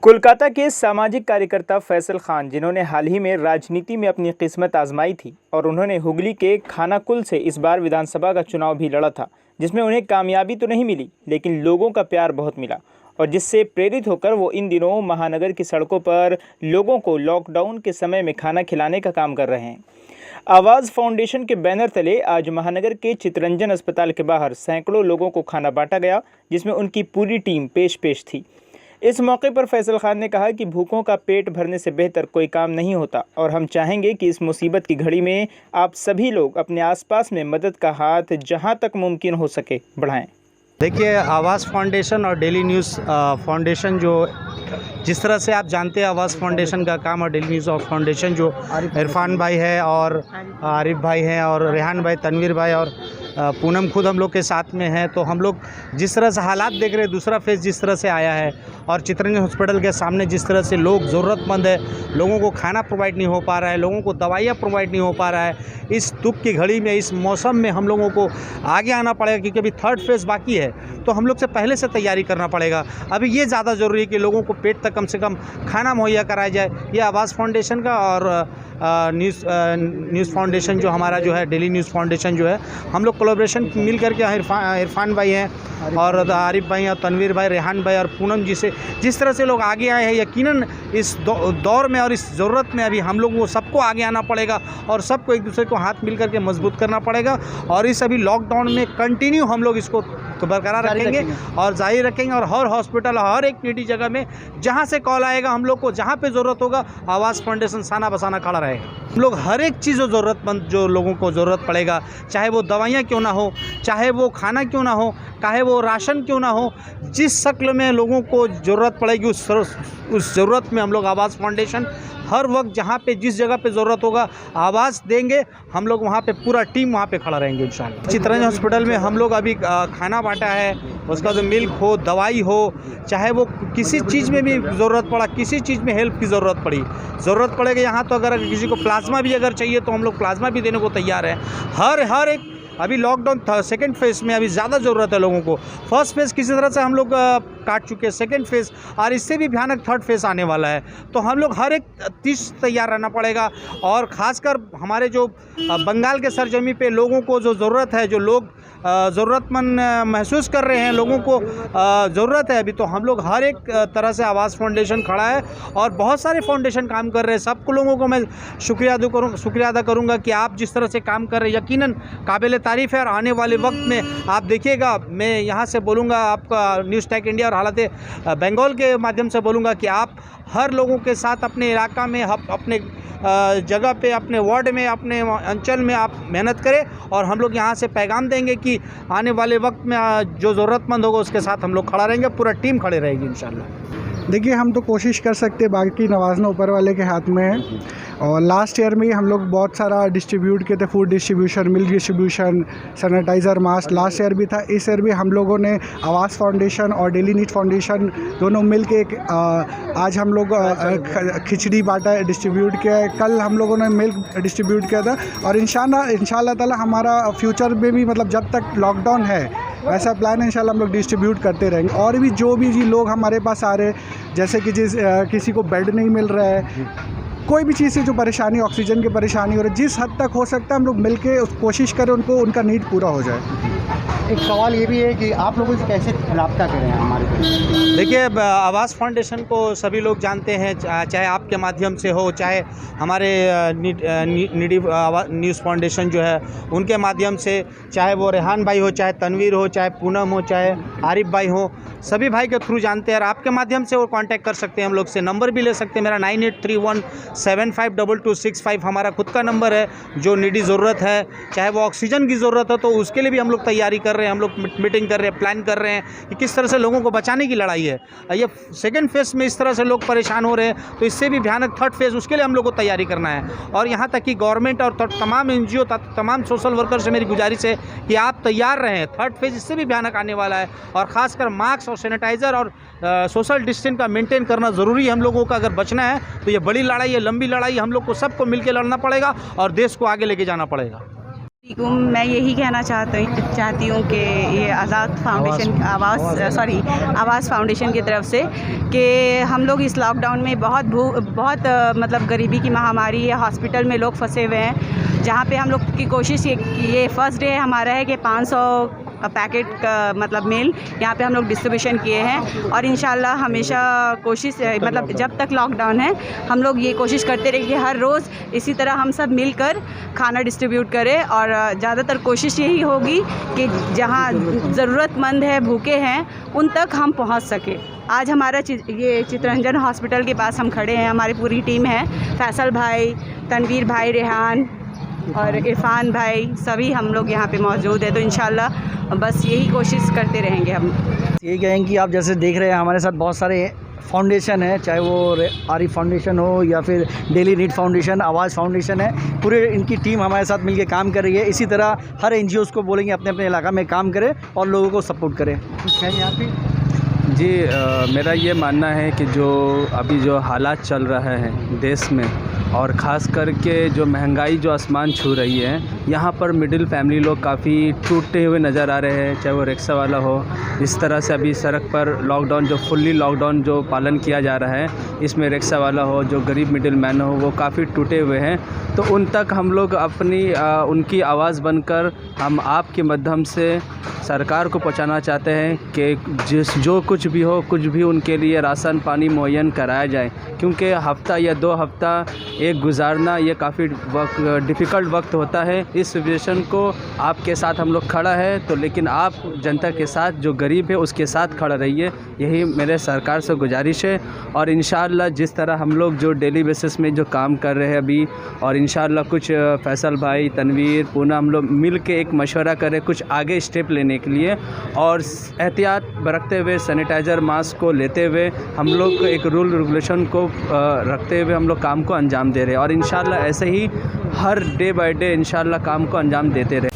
कोलकाता के सामाजिक कार्यकर्ता फैसल खान, जिन्होंने हाल ही में राजनीति में अपनी किस्मत आजमाई थी और उन्होंने हुगली के खानाकुल से इस बार विधानसभा का चुनाव भी लड़ा था, जिसमें उन्हें कामयाबी तो नहीं मिली लेकिन लोगों का प्यार बहुत मिला और जिससे प्रेरित होकर वो इन दिनों महानगर की सड़कों पर लोगों को लॉकडाउन के समय में खाना खिलाने का काम कर रहे हैं। आवाज़ फाउंडेशन के बैनर तले आज महानगर के चितरंजन अस्पताल के बाहर सैकड़ों लोगों को खाना बांटा गया, जिसमें उनकी पूरी टीम पेश थी। इस मौके पर फैसल खान ने कहा कि भूखों का पेट भरने से बेहतर कोई काम नहीं होता और हम चाहेंगे कि इस मुसीबत की घड़ी में आप सभी लोग अपने आसपास में मदद का हाथ जहां तक मुमकिन हो सके बढ़ाएं। देखिए, आवाज़ फाउंडेशन और डेली न्यूज़ फाउंडेशन जो जिस तरह से आप जानते हैं, आवाज़ फाउंडेशन का काम और डेली न्यूज़ फाउंडेशन जो इरफान भाई है और आरिफ भाई हैं और रेहान भाई, तनवीर भाई और पूनम खुद हम लोग के साथ में हैं। तो हम लोग जिस तरह से हालात देख रहे हैं, दूसरा फेज़ जिस तरह से आया है और चितरंजन हॉस्पिटल के सामने जिस तरह से लोग ज़रूरतमंद है, लोगों को खाना प्रोवाइड नहीं हो पा रहा है, लोगों को दवाइयाँ प्रोवाइड नहीं हो पा रहा है, इस दुख की घड़ी में, इस मौसम में हम लोगों को आगे आना पड़ेगा क्योंकि अभी थर्ड फेज़ बाकी है। तो हम लोग से पहले से तैयारी करना पड़ेगा। अभी ये ज़्यादा ज़रूरी है कि लोगों को पेट तक कम से कम खाना मुहैया कराया जाए। ये आवाज़ फाउंडेशन का और न्यूज़ फाउंडेशन जो हमारा जो है, डेली न्यूज़ फाउंडेशन जो है, हम लोग कोलैबोरेशन मिल करके इरफान भाई हैं और आरिफ भाई और तनवीर भाई, रेहान भाई और पूनम जी से जिस तरह से लोग आगे आए हैं, यकीनन इस दौर में और इस ज़रूरत में अभी हम लोग वो सबको आगे आना पड़ेगा और सबको एक दूसरे को हाथ मिल करके मजबूत करना पड़ेगा। और इस अभी लॉकडाउन में कंटिन्यू हम लोग इसको बरकरार रखेंगे और जारी रखेंगे और हर हॉस्पिटल, हर एक नीडी जगह में जहाँ से कॉल आएगा, हम लोग को जहाँ पे ज़रूरत होगा, आवाज़ फाउंडेशन साना बसाना खड़ा रहेगा। हम लोग हर एक चीज़ ज़रूरतमंद जो लोगों को ज़रूरत पड़ेगा, चाहे वो दवाइयाँ क्यों ना हो, चाहे वो खाना क्यों ना हो, चाहे वो राशन क्यों ना हो, जिस शक्ल में लोगों को ज़रूरत पड़ेगी उस ज़रूरत में हम लोग आवाज़ फाउंडेशन हर वक्त जहाँ पे जिस जगह पे ज़रूरत होगा आवाज़ देंगे, हम लोग वहाँ पे पूरा टीम वहाँ पे खड़ा रहेंगे इंशाल्लाह। चितरंजन हॉस्पिटल में हम लोग अभी खाना बांटा है, उसका जो मिल्क हो, दवाई हो, चाहे वो किसी चीज़ में भी ज़रूरत पड़ा, किसी चीज़ में हेल्प की ज़रूरत पड़ेगी यहाँ, तो अगर किसी को प्लाज्मा भी अगर चाहिए तो हम लोग प्लाज्मा भी देने को तैयार हैं। हर एक अभी लॉकडाउन सेकंड फेज़ में अभी ज़्यादा ज़रूरत है लोगों को। फर्स्ट फेज़ किसी तरह से हम लोग काट चुके हैं, सेकंड फेज़ और इससे भी भयानक थर्ड फेज़ आने वाला है। तो हम लोग हर एक चीज़ तैयार रहना पड़ेगा और ख़ासकर हमारे जो बंगाल के सरजमी पे लोगों को जो ज़रूरत है, जो लोग ज़रूरतमंद महसूस कर रहे हैं, लोगों को ज़रूरत है अभी, तो हम लोग हर एक तरह से आवाज़ फाउंडेशन खड़ा है और बहुत सारे फाउंडेशन काम कर रहे हैं। सबको लोगों को मैं शुक्रिया अदा करूँगा कि आप जिस तरह से काम कर रहे हैं, यकीनन काबिल तारीफ़ है। और आने वाले वक्त में आप देखिएगा, मैं यहाँ से बोलूँगा आपका न्यूज़ टेक इंडिया और हालत बंगाल के माध्यम से बोलूँगा कि आप हर लोगों के साथ अपने इलाका में, अपने जगह पे, अपने वार्ड में, अपने अंचल में आप मेहनत करें और हम लोग यहाँ से पैगाम देंगे कि आने वाले वक्त में जो ज़रूरतमंद होगा उसके साथ हम लोग खड़ा रहेंगे, पूरा टीम खड़े रहेगी इंशाल्लाह। देखिए, हम तो कोशिश कर सकते, बाकी नवाजना ऊपर वाले के हाथ में है। और लास्ट ईयर में हम लोग बहुत सारा डिस्ट्रीब्यूट किए थे, food distribution, milk distribution, sanitiser, mask last year भी था। इस ईयर भी हम लोगों ने आवाज़ फाउंडेशन और डेली न्यूज़ फाउंडेशन दोनों मिल के आज हम लोग खिचड़ी बांटा डिस्ट्रीब्यूट किया है। कल हम लोगों ने मिल्क डिस्ट्रीब्यूट किया था और इंशाल्लाह ताला हमारा फ्यूचर में भी, मतलब जब तक लॉकडाउन है, ऐसा प्लान है, इंशाल्लाह हम लोग डिस्ट्रीब्यूट करते रहेंगे। और भी जो भी जी लोग हमारे पास आ रहे हैं, जैसे कि किसी को बेड नहीं मिल रहा है, कोई भी चीज़ से जो परेशानी, ऑक्सीजन की परेशानी हो रही है, जिस हद तक हो सकता है हम लोग मिलके कोशिश करें उनका नीड पूरा हो जाए। एक सवाल ये भी है कि आप लोगों से कैसे रब्ता करें हमारे को? देखिए, आवाज़ फाउंडेशन को सभी लोग जानते हैं, चाहे आपके माध्यम से हो, चाहे हमारे नीडी न्यूज़ फाउंडेशन जो है उनके माध्यम से, चाहे वो रेहान भाई हो, चाहे तनवीर हो, चाहे पूनम हो, चाहे आरिफ भाई हो, सभी भाई के थ्रू जानते हैं और आपके माध्यम से वो कांटेक्ट कर सकते हैं हम लोग से। नंबर भी ले सकते हैं, मेरा 9831752265 हमारा खुद का नंबर है। जो नीडी ज़रूरत है, चाहे वो ऑक्सीजन की ज़रूरत है, तो उसके लिए भी हम लोग तैयारी कर रहे हैं, हम लोग मीटिंग कर रहे हैं, प्लान कर रहे हैं कि किस तरह से लोगों को बचाने की लड़ाई है। ये सेकंड फेज़ में इस तरह से लोग परेशान हो रहे हैं, तो इससे भी भयानक थर्ड फेज़, उसके लिए हम लोग को तैयारी करना है। और यहाँ तक कि गवर्नमेंट और तमाम NGO, तमाम सोशल वर्कर से मेरी गुजारिश है कि आप तैयार रहें। थर्ड फेज़ इससे भी भयानक आने वाला है और ख़ासकर मास्क और सैनिटाइज़र और सोशल डिस्टेंस का मेंटेन करना ज़रूरी है हम लोगों का। अगर बचना है तो ये बड़ी लड़ाई है, लंबी लड़ाई, हम लोग को सबको मिलकर लड़ना पड़ेगा और देश को आगे लेके जाना पड़ेगा। मैं यही कहना चाहती हूँ कि ये आज़ाद फाउंडेशन आवाज़ फाउंडेशन की तरफ से कि हम लोग इस लॉकडाउन में बहुत मतलब गरीबी की महामारी है, हॉस्पिटल में लोग फंसे हुए हैं, जहाँ पे हम लोग की कोशिश ये फर्स्ट डे हमारा है कि 500 पैकेट का मतलब मेल यहाँ पे हम लोग डिस्ट्रीब्यूशन किए हैं और इंशाल्लाह हमेशा कोशिश मतलब जब तक लॉकडाउन है हम लोग ये कोशिश करते रहे कि हर रोज़ इसी तरह हम सब मिलकर खाना डिस्ट्रीब्यूट करें और ज़्यादातर कोशिश यही होगी कि जहाँ ज़रूरतमंद है, भूखे हैं, उन तक हम पहुँच सकें। आज हमारा ये चित्तरंजन हॉस्पिटल के पास हम खड़े हैं, हमारी पूरी टीम है, फैसल भाई, तनवीर भाई, रेहान और इरफान भाई, सभी हम लोग यहाँ पे मौजूद है। तो इंशाल्लाह बस यही कोशिश करते रहेंगे हम। यही कहेंगे कि आप जैसे देख रहे हैं हमारे साथ बहुत सारे फाउंडेशन है, चाहे वो आरिफ फाउंडेशन हो या फिर डेली नीड फाउंडेशन, आवाज़ फाउंडेशन है, पूरे इनकी टीम हमारे साथ मिलकर काम कर रही है। इसी तरह हर NGOs को बोलेंगे अपने अपने इलाका में काम करें और लोगों को सपोर्ट करें। कुछ है यहाँ पे? जी मेरा ये मानना है कि जो अभी जो हालात चल रहा है देश में और ख़ास करके जो महंगाई जो आसमान छू रही है, यहाँ पर मिडिल फैमिली लोग काफ़ी टूटते हुए नज़र आ रहे हैं, चाहे वो रिक्शा वाला हो। इस तरह से अभी सड़क पर लॉकडाउन जो फुल्ली लॉकडाउन जो पालन किया जा रहा है, इसमें रिक्शा वाला हो, जो गरीब मिडिल मैन हो, वो काफ़ी टूटे हुए हैं। तो उन तक हम लोग अपनी उनकी आवाज़ बनकर हम आपके माध्यम से सरकार को पहुंचाना चाहते हैं कि जो कुछ भी हो, कुछ भी उनके लिए राशन पानी मुहैया कराया जाए, क्योंकि हफ़्ता या 2 हफ़्ता एक गुजारना ये काफ़ी डिफ़िकल्ट वक्त होता है। इस सिचुएशन को आपके साथ हम लोग खड़ा है, तो लेकिन आप जनता के साथ, जो गरीब है उसके साथ खड़ा रहिए, यही मेरे सरकार से गुजारिश है। और इंशाअल्लाह जिस तरह हम लोग जो डेली बेसिस में जो काम कर रहे हैं अभी, और इंशाअल्लाह कुछ फैसल भाई, तनवीर, पूनम, हम लोग मिल के एक मशवरा करें कुछ आगे स्टेप लेने के लिए, और एहतियात बरतते हुए सैनिटाइज़र मास्क को लेते हुए हम लोग एक रूल रेगुलेशन को रखते हुए हम लोग काम को अंजाम दे रहे हैं। और इंशाअल्लाह ऐसे ही हर डे बाय डे इंशाअल्लाह काम को अंजाम देते रहे।